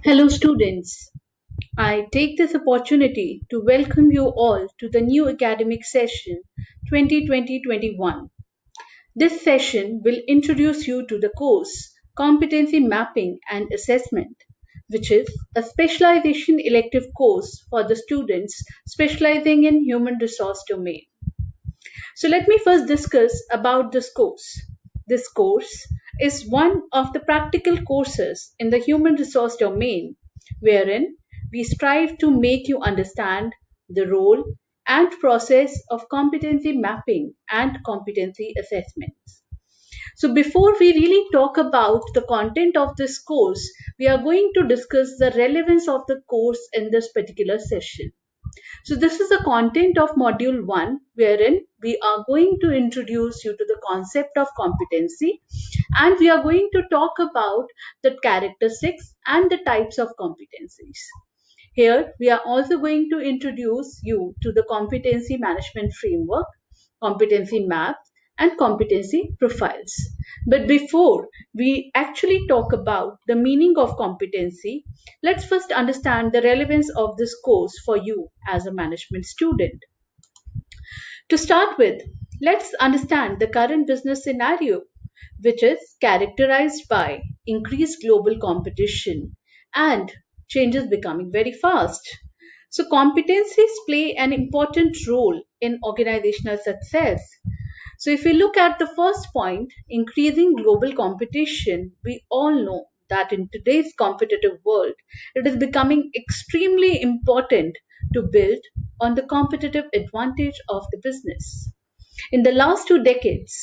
Hello, students. I take this opportunity to welcome you all to the new academic session 2020-21. This session will introduce you to the course Competency Mapping and Assessment, which is a specialization elective course for the students specializing in human resource domain. So let me first discuss about this course. This course is one of the practical courses in the human resource domain wherein we strive to make you understand the role and process of competency mapping and competency assessments. So before we really talk about the content of this course, we are going to discuss the relevance of the course in this particular session. So, this is the content of Module 1, wherein we are going to introduce you to the concept of competency and we are going to talk about the characteristics and the types of competencies. Here, we are also going to introduce you to the competency management framework, competency maps, and competency profiles. But before we actually talk about the meaning of competency, let's first understand the relevance of this course for you as a management student. To start with, let's understand the current business scenario, which is characterized by increased global competition and changes becoming very fast. So, competencies play an important role in organizational success. So, if we look at the first point, increasing global competition, we all know that in today's competitive world, it is becoming extremely important to build on the competitive advantage of the business. In the last 2 decades,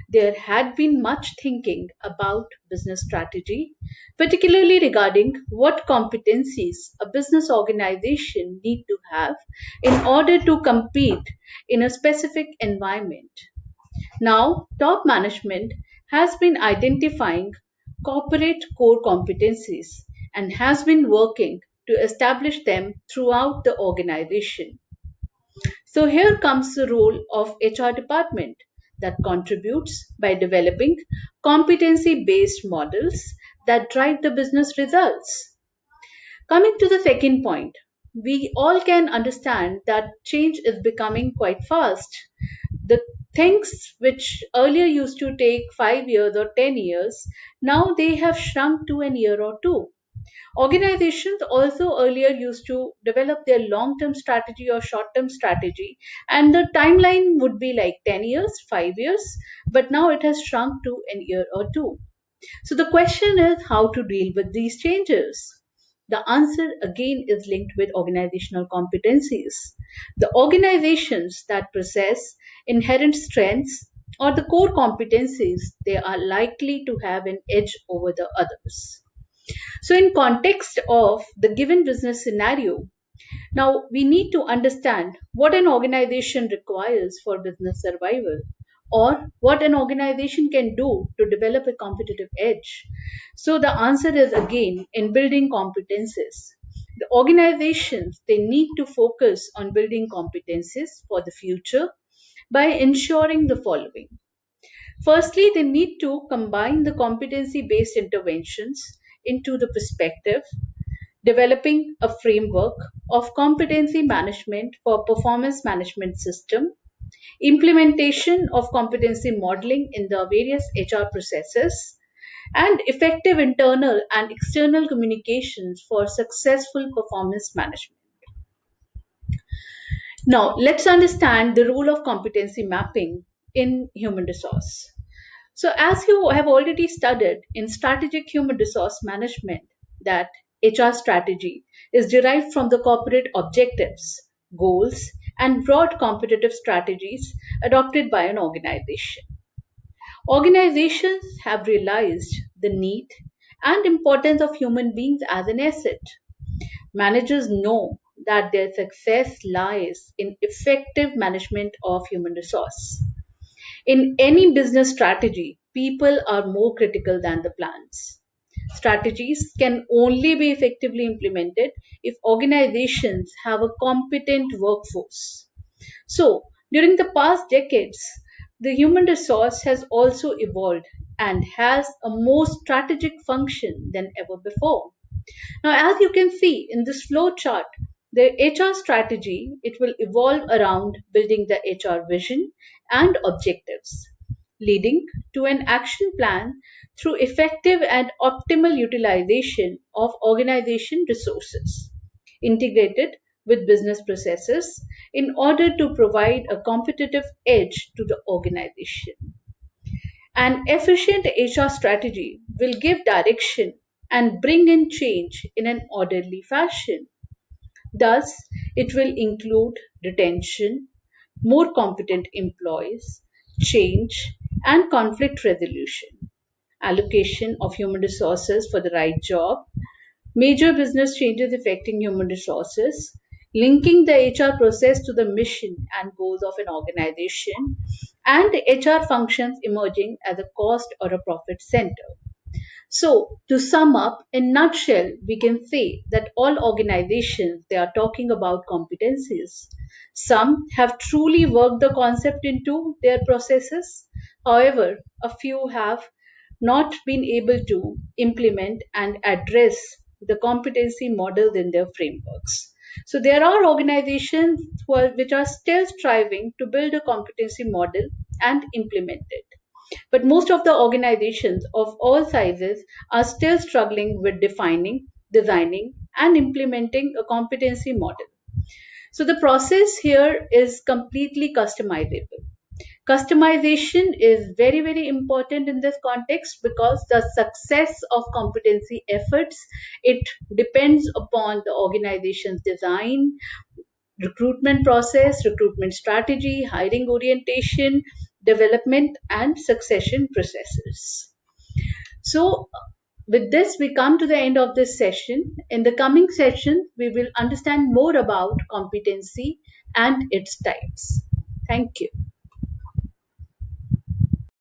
there had been much thinking about business strategy, particularly regarding what competencies a business organization need to have in order to compete in a specific environment. Now, top management has been identifying corporate core competencies and has been working to establish them throughout the organization. So here comes the role of HR department that contributes by developing competency based models that drive the business results. Coming to the second point, we all can understand that change is becoming quite fast. The things which earlier used to take 5 years or 10 years, now they have shrunk to an year or two. Organizations also earlier used to develop their long term strategy or short term strategy, and the timeline would be like 10 years, 5 years, but now it has shrunk to an year or two. So the question is how to deal with these changes. The answer again is linked with organizational competencies. The organizations that possess inherent strengths or the core competencies, they are likely to have an edge over the others. So, in context of the given business scenario, now we need to understand what an organization requires for business survival or what an organization can do to develop a competitive edge. So the answer is again in building competences. The organizations they need to focus on building competences for the future by ensuring the following. Firstly, they need to combine the competency based interventions into the perspective, developing a framework of competency management for performance management system, implementation of competency modeling in the various HR processes, and effective internal and external communications for successful performance management. Now, let's understand the role of competency mapping in human resource. So, as you have already studied in strategic human resource management, that HR strategy is derived from the corporate objectives, goals, and broad competitive strategies adopted by an organization. Organizations have realized the need and importance of human beings as an asset. Managers know that their success lies in effective management of human resource. In any business strategy, people are more critical than the plans. Strategies can only be effectively implemented if organizations have a competent workforce. So, during the past decades, the human resource has also evolved and has a more strategic function than ever before. Now, as you can see in this flow chart, the HR strategy, it will evolve around building the HR vision and objectives, leading to an action plan through effective and optimal utilization of organization resources, integrated with business processes in order to provide a competitive edge to the organization. An efficient HR strategy will give direction and bring in change in an orderly fashion. Thus, it will include retention, more competent employees, change, and conflict resolution, allocation of human resources for the right job, major business changes affecting human resources, linking the HR process to the mission and goals of an organization, and HR functions emerging as a cost or a profit center. So, to sum up, in nutshell, we can say that all organizations they are talking about competencies. Some have truly worked the concept into their processes. However, a few have not been able to implement and address the competency models in their frameworks. So there are organizations which are still striving to build a competency model and implement it. But most of the organizations of all sizes are still struggling with defining, designing, and implementing a competency model. So the process here is completely customizable. Customization is very, very important in this context because the success of competency efforts, it depends upon the organization's design, recruitment process, recruitment strategy, hiring orientation, development, and succession processes. So, with this, we come to the end of this session. In the coming session, we will understand more about competency and its types. Thank you.